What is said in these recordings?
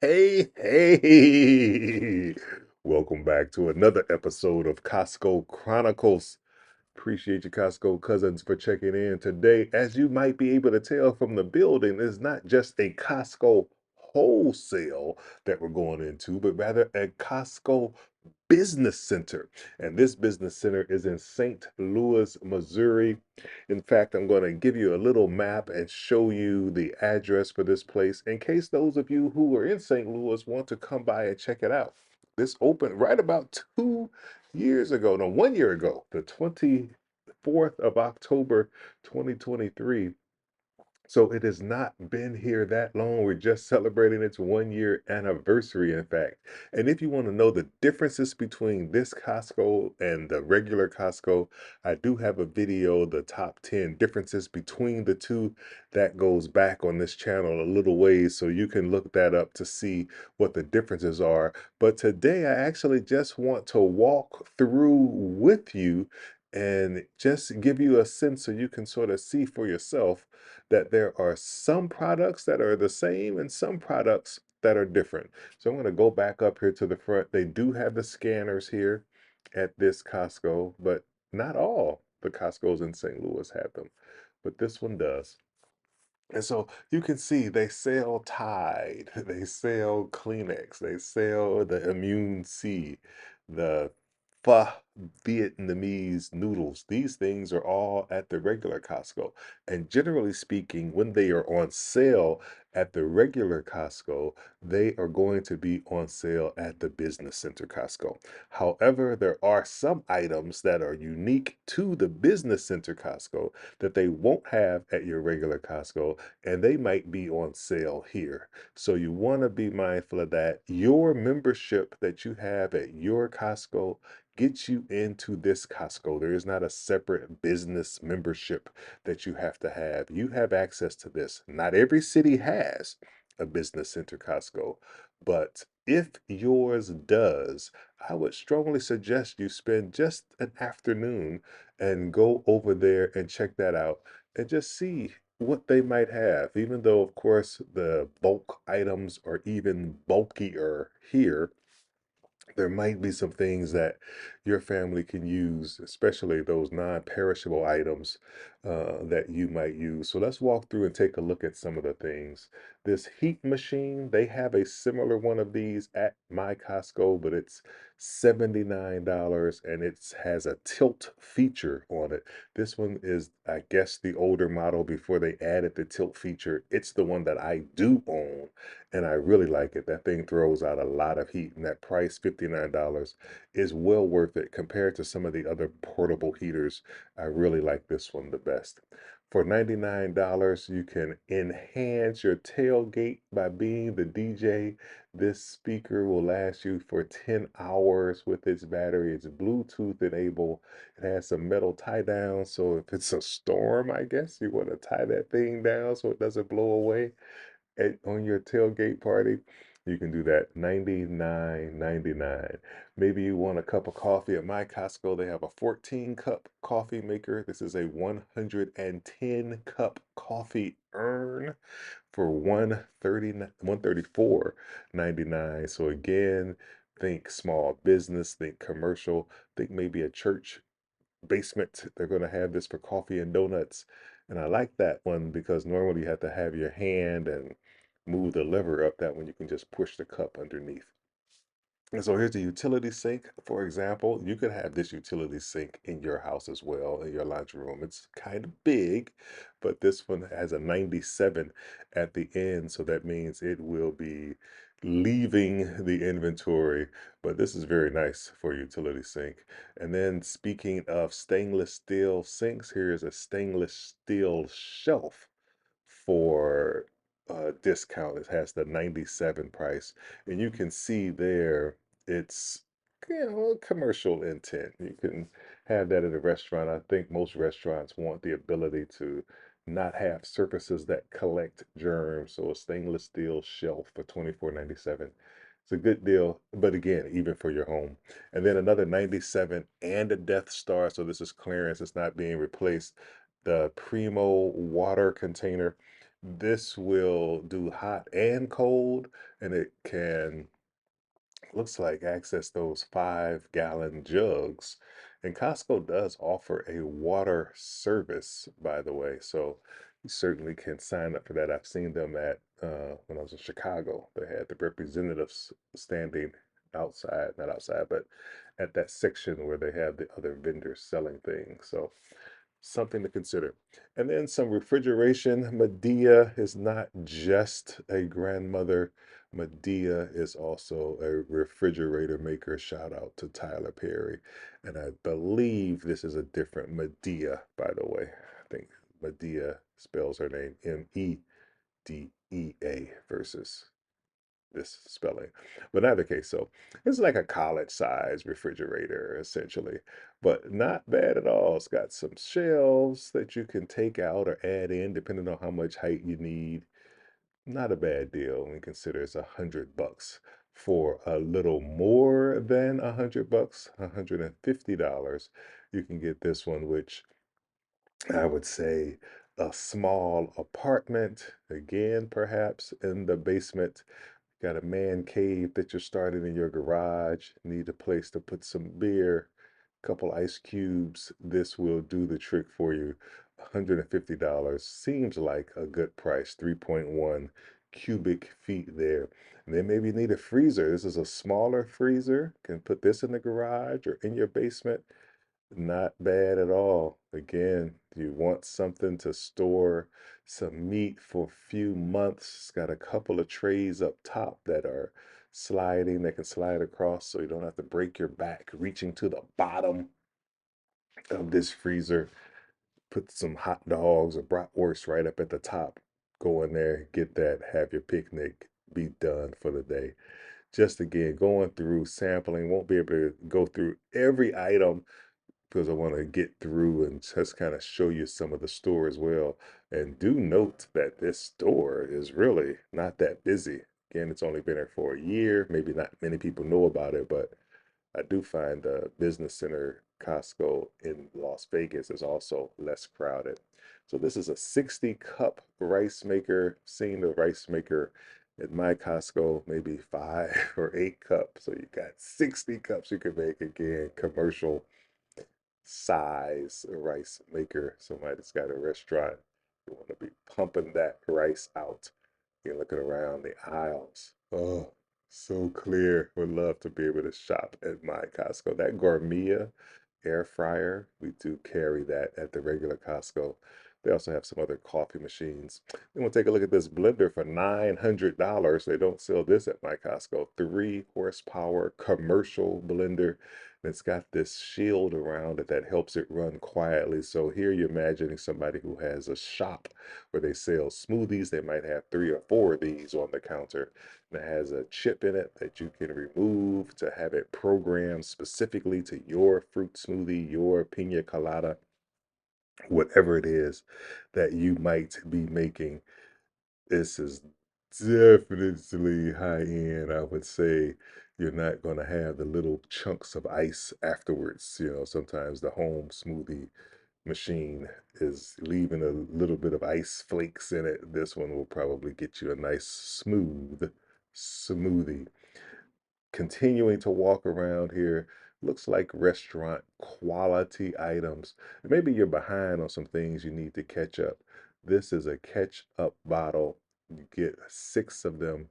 Hey. Welcome back to another episode of Costco Chronicles. Appreciate you, Costco cousins, for checking in today. As you might be able to tell from the building, it's not just a Costco wholesale that we're going into, but rather a Costco business center. And this business center is in St. Louis, Missouri. In fact, I'm going to give you a little map and show you the address for this place in case those of you who are in St. Louis want to come by and check it out. This opened right about 2 years ago, no, 1 year ago, the 24th of October, 2023. So it has not been here that long. We're just celebrating its 1 year anniversary, in fact. And if you want to know the differences between this Costco and the regular Costco, I do have a video, the top 10 differences between the two, that goes back on this channel a little ways. So you can look that up to see what the differences are. But today I actually just want to walk through with you and just give you a sense so you can sort of see for yourself that there are some products that are the same and some products that are different. So I'm going to go back up here to the front. They do have the scanners here at this Costco, but not all the Costcos in St. Louis have them, but this one does. And so you can see they sell Tide, they sell Kleenex, they sell the Immune C, the Pho Vietnamese noodles. These things are all at the regular Costco. And generally speaking, when they are on sale at the regular Costco, they are going to be on sale at the Business Center Costco. However, there are some items that are unique to the Business Center Costco that they won't have at your regular Costco, and they might be on sale here. So you want to be mindful of that. Your membership that you have at your Costco gets you into this Costco. There is not a separate business membership that you have to have. You have access to this. Not every city has a business center Costco, but if yours does, I would strongly suggest you spend just an afternoon and go over there and check that out and just see what they might have, even though, of course, the bulk items are even bulkier here. There might be some things that your family can use, especially those non-perishable items that you might use. So let's walk through and take a look at some of the things. This heat machine, they have a similar one of these at my Costco, but it's $79 and it has a tilt feature on it. This one is, I guess, the older model before they added the tilt feature. It's the one that I do own and I really like it. That thing throws out a lot of heat, and that price, $59, is well worth it compared to some of the other portable heaters. I really like this one the best. For $99, you can enhance your tailgate by being the DJ. This speaker will last you for 10 hours with its battery. It's Bluetooth enabled. It has some metal tie down, so if it's a storm, I guess you want to tie that thing down so it doesn't blow away on your tailgate party, you can do that. 99.99. Maybe you want a cup of coffee. At my Costco, they have a 14 cup coffee maker. This is a 110 cup coffee urn for 134.99. So again, think small business, think commercial, think maybe a church basement. They're going to have this for coffee and donuts. And I like that one because normally you have to have your hand and move the lever up. That one you can just push the cup underneath. And so here's the utility sink. For example, you could have this utility sink in your house as well, in your laundry room. It's kind of big, but this one has a 97 at the end. So that means it will be leaving the inventory. But this is very nice for a utility sink. And then speaking of stainless steel sinks, here's a stainless steel shelf for discount. It has the 97 price, and you can see there it's commercial intent. You can have that at a restaurant. I think most restaurants want the ability to not have surfaces that collect germs. So a stainless steel shelf for 24.97. It's a good deal, but again, even for your home. And then another 97 and a Death Star. So this is clearance, it's not being replaced. The Primo water container. This will do hot and cold, and it can, looks like, access those 5-gallon jugs. And Costco does offer a water service, by the way, so you certainly can sign up for that. I've seen them at when I was in Chicago. They had the representatives standing outside, not outside, but at that section where they have the other vendors selling things. So something to consider. And then some refrigeration. Medea is not just a grandmother. Medea is also a refrigerator maker. Shout out to Tyler Perry. And I believe this is a different Medea, by the way. I think Medea spells her name Medea versus this spelling. But in either case, so it's like a college size refrigerator essentially, but not bad at all. It's got some shelves that you can take out or add in depending on how much height you need. Not a bad deal when you consider it's $100 for a little more than $100, $150. You can get this one, which I would say a small apartment, again, perhaps in the basement. Got a man cave that you're starting in your garage. Need a place to put some beer, couple ice cubes. This will do the trick for you. $150 seems like a good price. 3.1 cubic feet there. And then maybe you need a freezer. This is a smaller freezer. Can put this in the garage or in your basement. Not bad at all. Again, you want something to store some meat for a few months. It's got a couple of trays up top that are sliding, that can slide across so you don't have to break your back reaching to the bottom of this freezer. Put some hot dogs or bratwurst right up at the top. Go in there, get that, have your picnic, be done for the day. Just again, going through sampling, won't be able to go through every item because I want to get through and just kind of show you some of the store as well. And do note that this store is really not that busy. Again, it's only been there for a year. Maybe not many people know about it, but I do find the business center Costco in Las Vegas is also less crowded. So this is a 60 cup rice maker. Seen the rice maker at my Costco, maybe 5 or 8 cups. So you got 60 cups you can make, again, commercial size rice maker. Somebody's got a restaurant. You want to be pumping that rice out. You're looking around the aisles. Oh, so clear. Would love to be able to shop at my Costco. That Gourmet air fryer, we do carry that at the regular Costco. They also have some other coffee machines. Then we'll take a look at this blender for $900. They don't sell this at my Costco. 3 horsepower commercial blender. And it's got this shield around it that helps it run quietly. So here you're imagining somebody who has a shop where they sell smoothies. They might have 3 or 4 of these on the counter. And it has a chip in it that you can remove to have it programmed specifically to your fruit smoothie, your pina colada, whatever it is that you might be making. This is definitely high end. I would say you're not going to have the little chunks of ice afterwards. Sometimes the home smoothie machine is leaving a little bit of ice flakes in it. This one will probably get you a nice smooth smoothie. Continuing to walk around here, looks like restaurant quality items. Maybe you're behind on some things you need to catch up. This is a catch up bottle. You get 6 of them.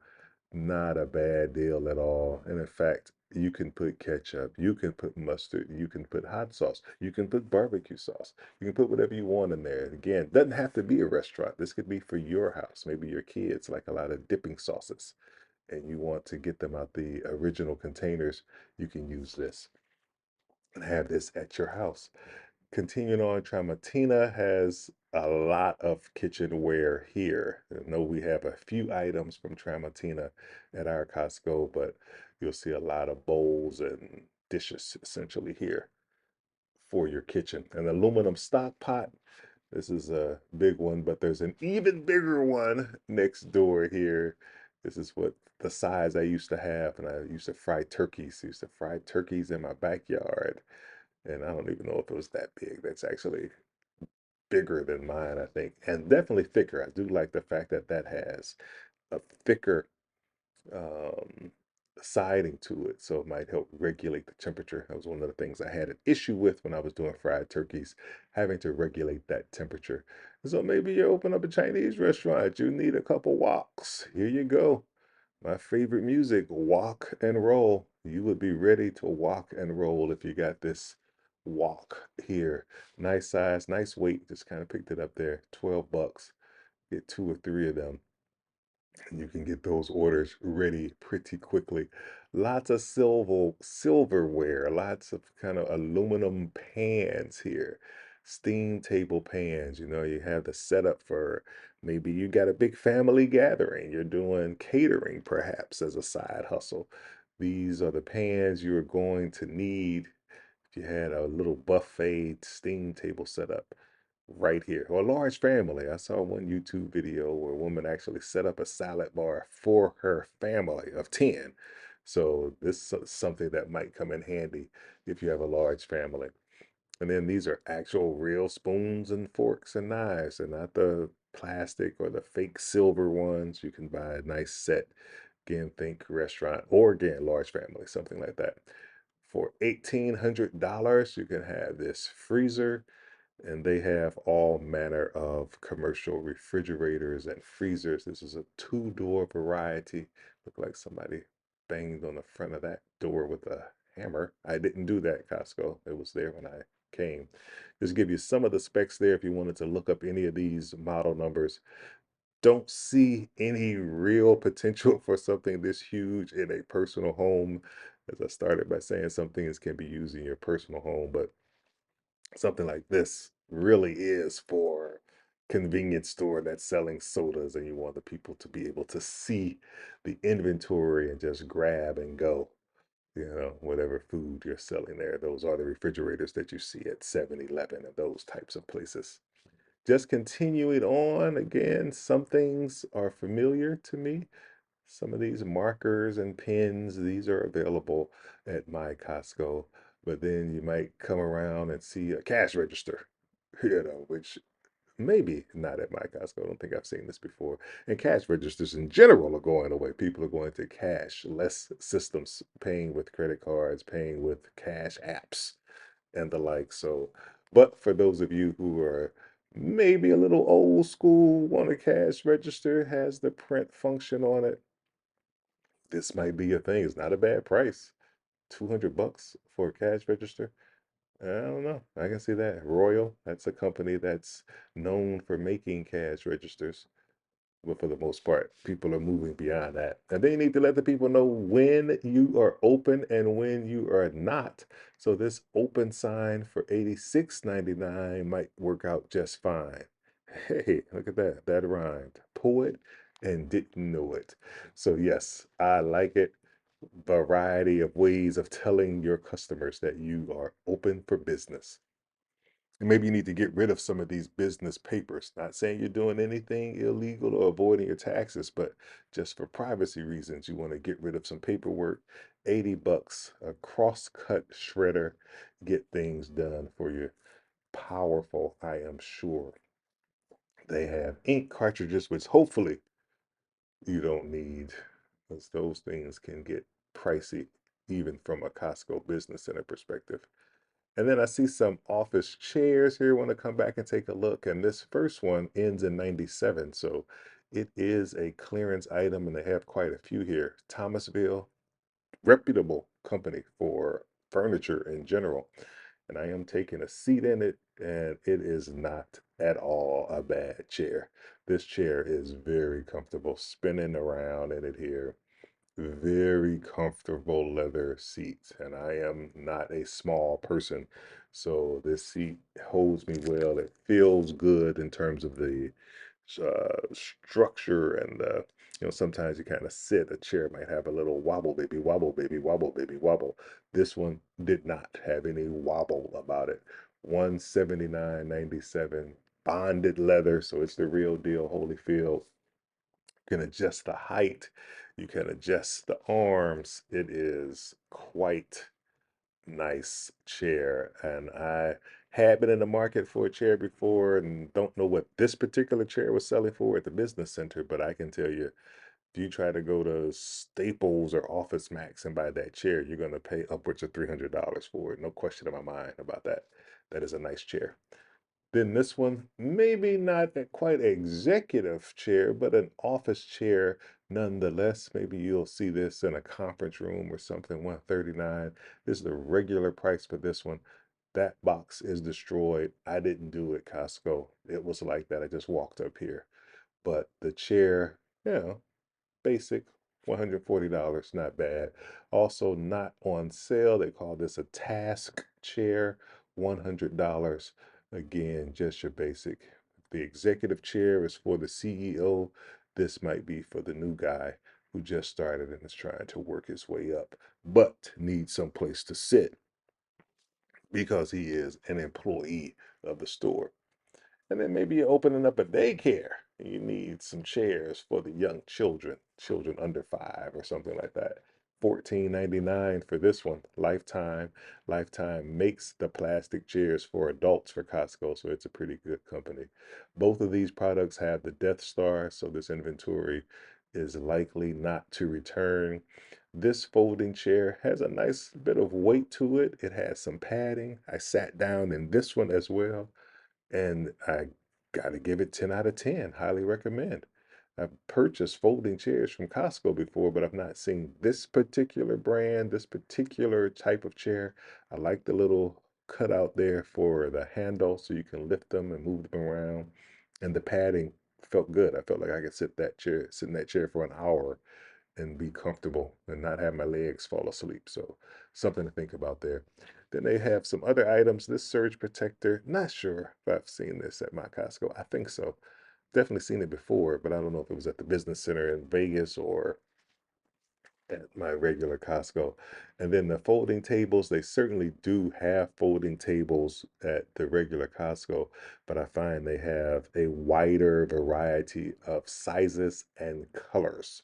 Not a bad deal at all. And in fact, you can put ketchup, you can put mustard, you can put hot sauce, you can put barbecue sauce, you can put whatever you want in there. Again, doesn't have to be a restaurant. This could be for your house. Maybe your kids like a lot of dipping sauces and you want to get them out the original containers. You can use this and have this at your house. Continuing on, Tramontina has a lot of kitchenware here. I know we have a few items from Tramontina at our Costco, but you'll see a lot of bowls and dishes essentially here for your kitchen. An aluminum stock pot. This is a big one, but there's an even bigger one next door here. This is what the size I used to have, and I used to fry turkeys. I used to fry turkeys in my backyard, and I don't even know if it was that big. That's actually bigger than mine, I think, and definitely thicker. I do like the fact that that has a thicker um, siding to it, so it might help regulate the temperature. That was one of the things I had an issue with when I was doing fried turkeys, having to regulate that temperature. So maybe you open up a Chinese restaurant, you need a couple woks. Here you go. My favorite music, walk and roll. You would be ready to walk and roll if you got this walk here. Nice size, nice weight. Just kind of picked it up there. 12 bucks. Get two or three of them. And you can get those orders ready pretty quickly. Lots of silverware, lots of kind of aluminum pans here. Steam table pans, you have the setup for maybe you got a big family gathering. You're doing catering perhaps as a side hustle. These are the pans you're going to need if you had a little buffet steam table set up right here, or a large family. I saw one YouTube video where a woman actually set up a salad bar for her family of 10. So this is something that might come in handy if you have a large family. And then these are actual real spoons and forks and knives, and not the plastic or the fake silver ones. You can buy a nice set. Again, think restaurant, or again, large family, something like that. For $1,800, you can have this freezer, and they have all manner of commercial refrigerators and freezers. This is a two-door variety. Look like somebody banged on the front of that door with a hammer. I didn't do that, Costco. It was there when I came. Just give you some of the specs there if you wanted to look up any of these model numbers. Don't see any real potential for something this huge in a personal home. As I started by saying, some things can be used in your personal home, but something like this really is for convenience store that's selling sodas, and you want the people to be able to see the inventory and just grab and go, whatever food you're selling there. Those are the refrigerators that you see at 7-Eleven and those types of places. Just continuing on, again, some things are familiar to me. Some of these markers and pens, these are available at my Costco, but then you might come around and see a cash register, which maybe not at my Costco. I don't think I've seen this before. And cash registers in general are going away. People are going to cash, less systems, paying with credit cards, paying with cash apps and the like. So, but for those of you who are maybe a little old school, want a cash register, has the print function on it, this might be a thing. It's not a bad price. 200 bucks for a cash register. I don't know. I can see that. Royal, that's a company that's known for making cash registers. But for the most part, people are moving beyond that. And they need to let the people know when you are open and when you are not. So this open sign for $86.99 might work out just fine. Hey, look at that. That rhymed. Poet and didn't know it. So yes, I like it. Variety of ways of telling your customers that you are open for business. And maybe you need to get rid of some of these business papers. Not saying you're doing anything illegal or avoiding your taxes, but just for privacy reasons, you want to get rid of some paperwork. 80 bucks, a cross-cut shredder, get things done for you. Powerful, I am sure. They have ink cartridges, which hopefully you don't need, because those things can get pricey, even from a Costco business center perspective. And then I see some office chairs here. Want to come back and take a look. And this first one ends in 97. So it is a clearance item, and they have quite a few here. Thomasville, reputable company for furniture in general. And I am taking a seat in it, and it is not at all a bad chair. This chair is very comfortable, spinning around in it here. Very comfortable leather seat, and I am not a small person, so this seat holds me well. It feels good in terms of the structure, and sometimes you kind of sit. A chair might have a little wobble, baby, wobble, baby, wobble, baby, wobble. This one did not have any wobble about it. 179.97 bonded leather, so it's the real deal, Holyfield. You can adjust the height, you can adjust the arms. It is quite nice chair, and I had been in the market for a chair before and don't know what this particular chair was selling for at the business center, but I can tell you, if you try to go to Staples or Office Max and buy that chair, you're going to pay upwards of $300 for it. No question in my mind about that. That is a nice chair. Then this one, maybe not a quite executive chair, but an office chair nonetheless. Maybe you'll see this in a conference room or something, 139. This is the regular price for this one. That box is destroyed. I didn't do it, Costco. It was like that. I just walked up here. But the chair, you know, basic $140, not bad. Also not on sale. They call this a task chair, $100. Again, just your basic. The executive chair is for the CEO. This might be for the new guy who just started and is trying to work his way up, but needs some place to sit because he is an employee of the store. And then maybe you're opening up a daycare and you need some chairs for the young children, children under 5 or something like that. $14.99 for this one. Lifetime. Lifetime makes the plastic chairs for adults for Costco, so it's a pretty good company. Both of these products have the Death Star, so this inventory is likely not to return. This folding chair has a nice bit of weight to it. It has some padding. I sat down in this one as well, and I got to give it 10 out of 10. Highly recommend. I've purchased folding chairs from Costco before, but I've not seen this particular brand, this particular type of chair. I like the little cutout there for the handle so you can lift them and move them around. And the padding felt good. I felt like I could sit in that chair for an hour and be comfortable and not have my legs fall asleep. So something to think about there. Then they have some other items. This surge protector, not sure if I've seen this at my Costco. I think so. Definitely seen it before, but I don't know if it was at the business center in Vegas or at my regular Costco. And then the folding tables, they certainly do have folding tables at the regular Costco, but I find they have a wider variety of sizes and colors.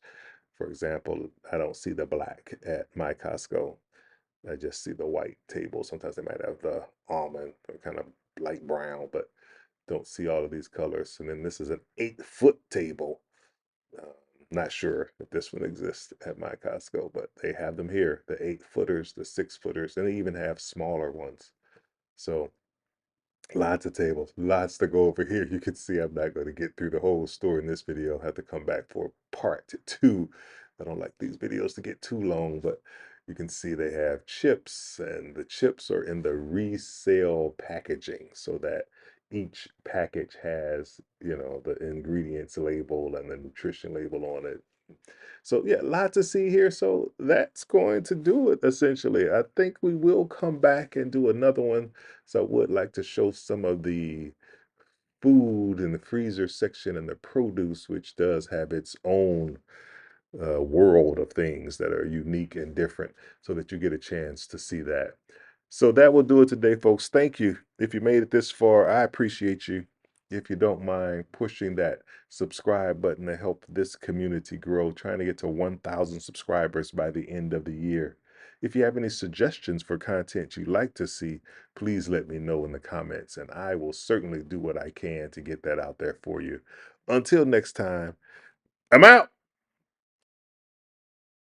For example, I don't see the black at my Costco. I just see the white table. Sometimes they might have the almond or kind of light brown, but don't see all of these colors. And then this is an 8-foot table. Um, Not sure if this one exists at my Costco, but they have them here. The 8-footers, the 6-footers, and they even have smaller ones. So lots of tables, lots to go over here. You can see I'm not going to get through the whole store in this video. I'll have to come back for part two. I don't like these videos to get too long, but you can see they have chips, and the chips are in the resale packaging so that each package has, the ingredients label and the nutrition label on it. So yeah, lot to see here. So that's going to do it essentially. I think we will come back and do another one. So I would like to show some of the food in the freezer section and the produce, which does have its own world of things that are unique and different, so that you get a chance to see that. So that will do it today, folks. Thank you. If you made it this far, I appreciate you. If you don't mind pushing that subscribe button to help this community grow, trying to get to 1,000 subscribers by the end of the year. If you have any suggestions for content you'd like to see, please let me know in the comments, and I will certainly do what I can to get that out there for you. Until next time, I'm out.